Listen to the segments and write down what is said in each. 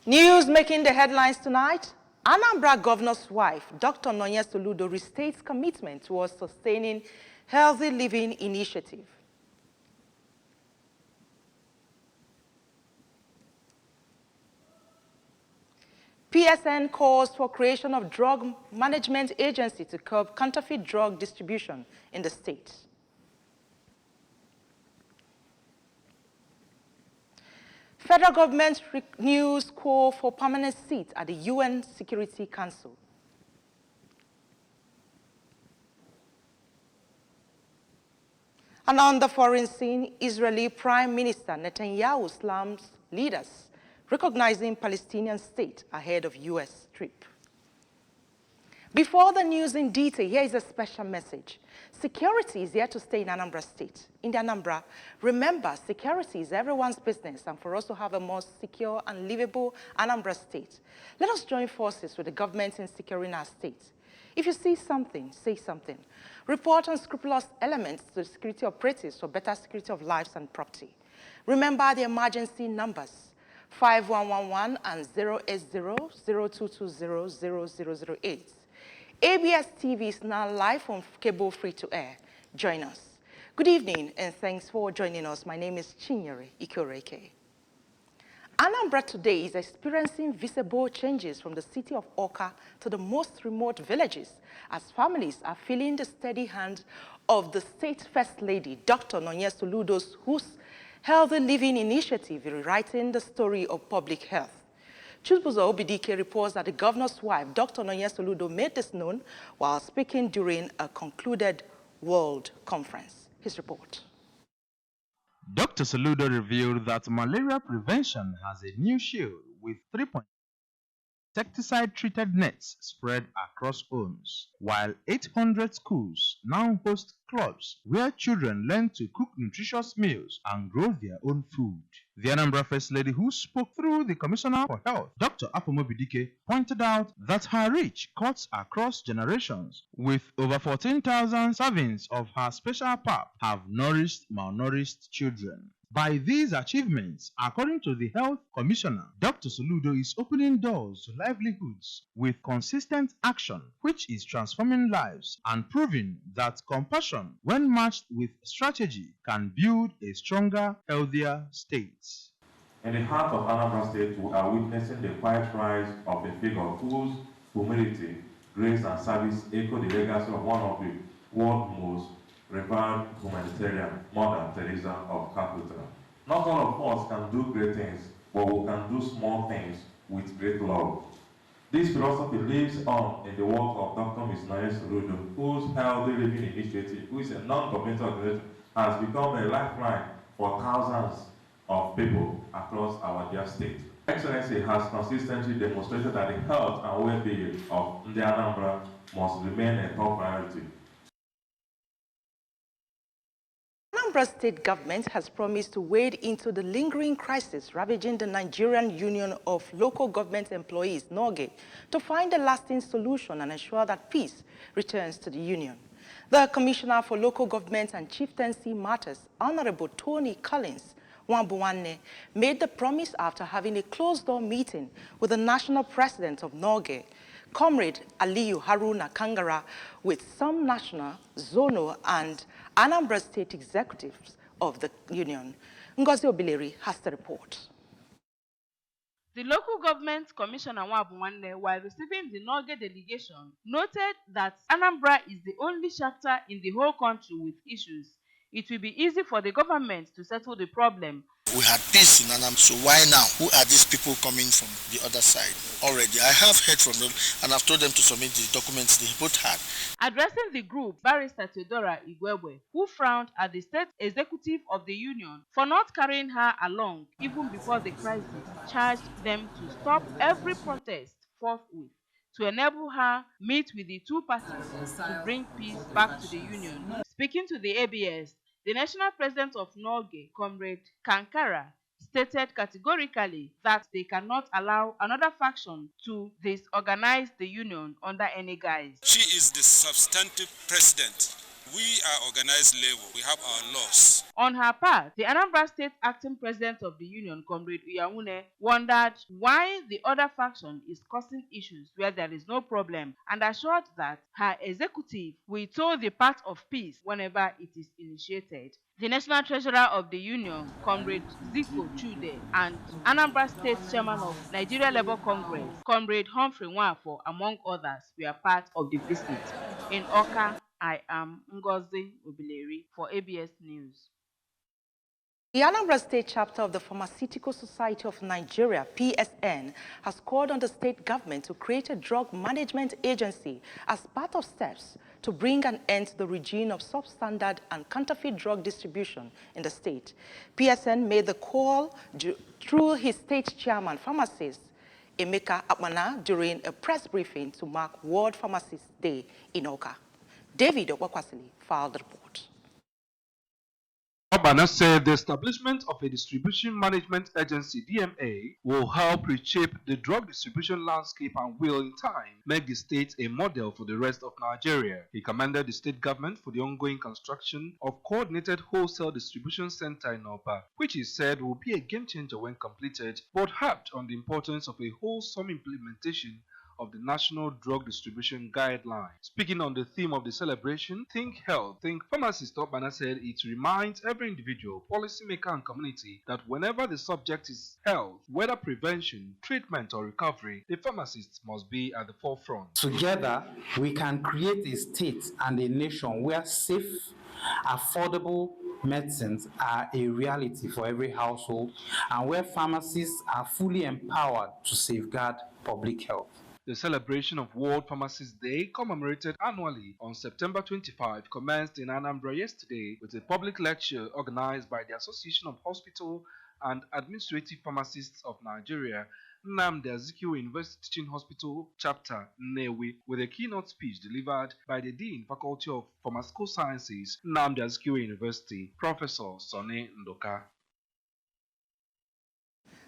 News making the headlines tonight. Anambra governor's wife, Dr. Nonya Soludo, restates commitment towards sustaining healthy living initiative. PSN calls for creation of drug management agency to curb counterfeit drug distribution in the state. Federal government renews call for permanent seat at the UN Security Council. And on the foreign scene, Israeli Prime Minister Netanyahu slams leaders, recognizing Palestinian state ahead of U.S. trip. Before the news in detail, here is a special message. Security is here to stay in Anambra State. In the Anambra, remember, security is everyone's business, and for us to have a more secure and livable Anambra State, let us join forces with the government in securing our state. If you see something, say something. Report unscrupulous elements to the security operatives for better security of lives and property. Remember the emergency numbers, 5111 and 080-0220-0008. ABS TV is now live on cable free-to-air. Join us. Good evening and thanks for joining us. My name is Chinyere Ikoreke. Anambra today is experiencing visible changes from the city of Awka to the most remote villages as families are feeling the steady hand of the state First Lady, Dr. Nonya Soludo, whose Healthy Living Initiative is rewriting the story of public health. Chubuzo Obidike reports that the governor's wife, Dr. Nonya Soludo, made this known while speaking during a concluded World Conference. His report. Dr. Soludo revealed that malaria prevention has a new shield with 3 insecticide-treated nets spread across homes, while 800 schools now host clubs where children learn to cook nutritious meals and grow their own food. The Anambra First Lady, who spoke through the Commissioner for Health, Dr. Apomobidike, pointed out that her reach cuts across generations, with over 14,000 servings of her special pap have nourished malnourished children. By these achievements, according to the Health Commissioner, Dr. Soludo is opening doors to livelihoods with consistent action, which is transforming lives and proving that compassion, when matched with strategy, can build a stronger, healthier state. In the heart of Anambra State, we are witnessing the quiet rise of a figure whose humility, grace, and service echo the legacy of one of the world's most revered humanitarian, Mother Teresa of Calcutta. Not all of us can do great things, but we can do small things with great love. This philosophy lives on in the work of Dr. Ms. Nonya Soludo, whose Healthy Living Initiative, which is a non-governmental organization, has become a lifeline for thousands of people across our dear state. Excellency has consistently demonstrated that the health and well-being of the Anambra must remain a top priority. Anambra State government has promised to wade into the lingering crisis ravaging the Nigerian Union of Local Government Employees, NOGE, to find a lasting solution and ensure that peace returns to the union. The Commissioner for Local Government and Chieftaincy Matters, Honorable Tony Collins Wambuwanne, made the promise after having a closed-door meeting with the national president of NOGE, Comrade Aliyu Haruna Kangara, with some national, zonal, and Anambra State executives of the union. Ngozi Obileri has the report. The local government commissioner Wambuwanne, while receiving the NOGE delegation, noted that Anambra is the only chapter in the whole country with issues. It will be easy for the government to settle the problem. We had peace in Anambra, so why now? Who are these people coming from the other side? Already, I have heard from them and I've told them to submit the documents they both had. Addressing the group, Barrister Theodora Igwebwe, who frowned at the state executive of the union for not carrying her along even before the crisis, charged them to stop every protest forthwith to enable her meet with the two parties to bring peace back to the union. Speaking to the ABS, the national president of NOGE, Comrade Kankara, stated categorically that they cannot allow another faction to disorganize the union under any guise. She is the substantive president We are organized level. We have our laws. On her part, the Anambra State Acting President of the Union, Comrade Uyawune, wondered why the other faction is causing issues where there is no problem and assured that her executive will toe the path of peace whenever it is initiated. The National Treasurer of the Union, Comrade Ziko Chude, and Anambra State Chairman of Nigeria Labour Congress, Comrade Humphrey Nwafo, among others, were part of the visit. In Oka, I am Ngozi Obileri for ABS News. The Anambra State chapter of the Pharmaceutical Society of Nigeria, PSN, has called on the state government to create a drug management agency as part of steps to bring an end to the regime of substandard and counterfeit drug distribution in the state. PSN made the call through his state chairman, pharmacist Emeka Akmana, during a press briefing to mark World Pharmacist Day in Oka. David Okwakwasili filed the report. Akmana said the establishment of a distribution management agency, DMA, will help reshape the drug distribution landscape and will, in time, make the state a model for the rest of Nigeria. He commended the state government for the ongoing construction of coordinated wholesale distribution center in Oba, which he said will be a game changer when completed, but harped on the importance of a wholesome implementation of the National Drug Distribution Guidelines. Speaking on the theme of the celebration, Think Health, Think Pharmacist Akmana said it reminds every individual, policymaker and community that whenever the subject is health, whether prevention, treatment or recovery, the pharmacist must be at the forefront. Together, we can create a state and a nation where safe, affordable medicines are a reality for every household and where pharmacists are fully empowered to safeguard public health. The celebration of World Pharmacist Day, commemorated annually on September 25, commenced in Anambra yesterday with a public lecture organized by the Association of Hospital and Administrative Pharmacists of Nigeria, Nnamdi Azikiwe University Teaching Hospital Chapter, Nnewi, with a keynote speech delivered by the Dean Faculty of Pharmaceutical Sciences, Nnamdi Azikiwe University, Professor Sonny Ndoka.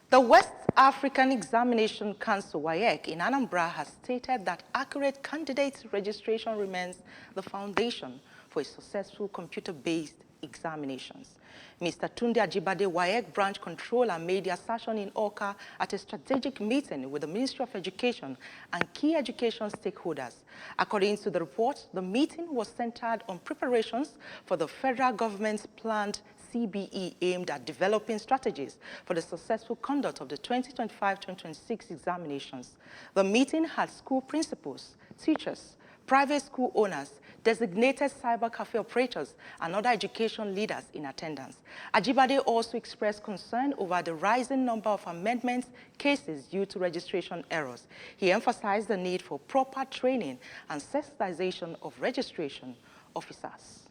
The West African Examination Council, WAEC, in Anambra has stated that accurate candidate registration remains the foundation for a successful computer-based examinations. Mr. Tunde Ajibade, WAEC branch controller, made the assertion in Oka at a strategic meeting with the Ministry of Education and key education stakeholders. According to the report, the meeting was centered on preparations for the federal government's planned CBE aimed at developing strategies for the successful conduct of the 2025-2026 examinations. The meeting had school principals, teachers, private school owners, designated cyber cafe operators, and other education leaders in attendance. Ajibade also expressed concern over the rising number of amendment cases due to registration errors. He emphasized the need for proper training and sensitization of registration officers.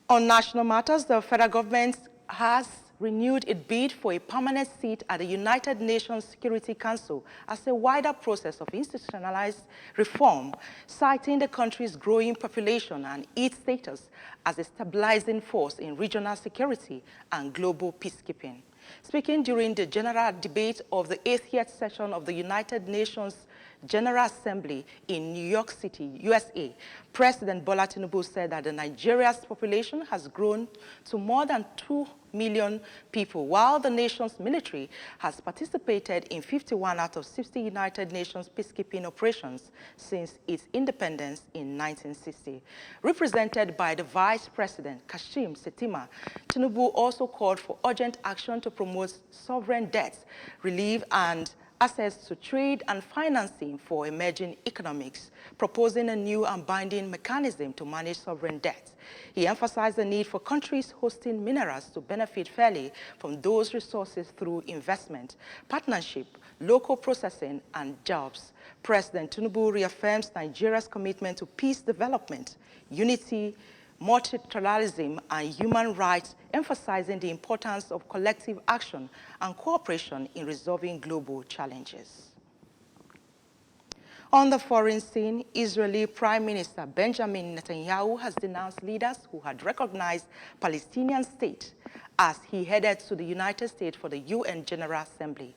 On national matters, the federal government has renewed its bid for a permanent seat at the United Nations Security Council as a wider process of institutionalized reform, citing the country's growing population and its status as a stabilizing force in regional security and global peacekeeping. Speaking during the general debate of the 80th session of the United Nations General Assembly in New York City, USA, President Bola Tinubu said that Nigeria's population has grown to more than 2 million people, while the nation's military has participated in 51 out of 60 United Nations peacekeeping operations since its independence in 1960. Represented by the Vice President, Kashim Shettima, Tinubu also called for urgent action to promote sovereign debt relief and access to trade and financing for emerging economies, proposing a new and binding mechanism to manage sovereign debt. He emphasized the need for countries hosting minerals to benefit fairly from those resources through investment, partnership, local processing, and jobs. President Tinubu reaffirms Nigeria's commitment to peace development, unity, multilateralism, and human rights, emphasizing the importance of collective action and cooperation in resolving global challenges. On the foreign scene, Israeli Prime Minister Benjamin Netanyahu has denounced leaders who had recognized Palestinian state as he headed to the United States for the UN General Assembly.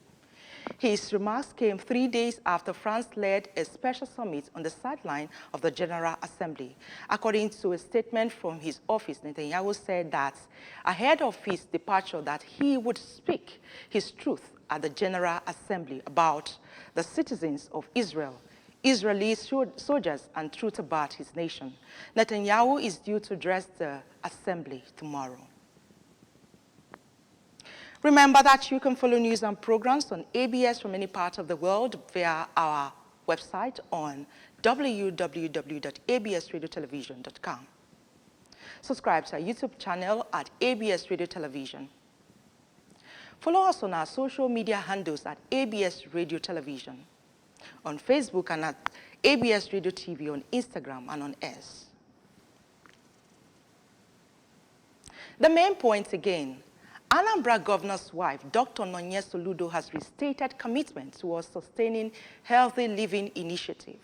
His remarks came 3 days after France led a special summit on the sideline of the General Assembly. According to a statement from his office, Netanyahu said that ahead of his departure that he would speak his truth at the General Assembly about the citizens of Israel, Israeli soldiers, and truth about his nation. Netanyahu is due to address the assembly tomorrow. Remember that you can follow news and programs on ABS from any part of the world via our website on www.absradiotelevision.com. Subscribe to our YouTube channel at ABS Radio Television. Follow us on our social media handles at ABS Radio Television, on Facebook and at ABS Radio TV on Instagram and on X. The main point again, Anambra Governor's wife, Dr. Nonye Soludo, has restated commitment towards sustaining healthy living initiative.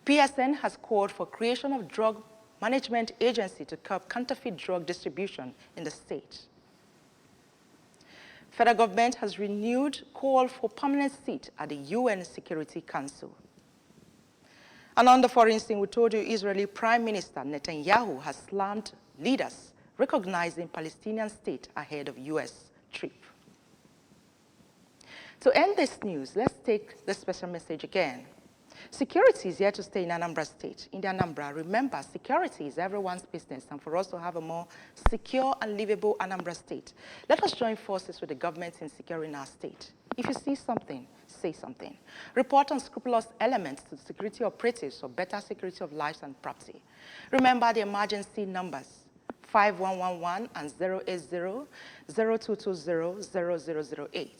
PSN has called for creation of drug management agency to curb counterfeit drug distribution in the state. Federal government has renewed call for permanent seat at the UN Security Council. And on the foreign scene, we told you Israeli Prime Minister Netanyahu has slammed leaders recognizing Palestinian state ahead of US trip. To end this news, let's take the special message again. Security is here to stay in Anambra State. In the Anambra, remember, security is everyone's business, and for us to have a more secure and livable Anambra State, let us join forces with the government in securing our state. If you see something, say something. Report unscrupulous elements to the security operatives for better security of lives and property. Remember the emergency numbers, 5111 and 080-0220-0008.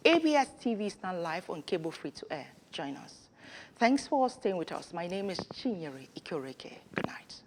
ABS TV is now live on cable free-to-air. Join us. Thanks for staying with us. My name is Chinyere Ikoreke. Good night.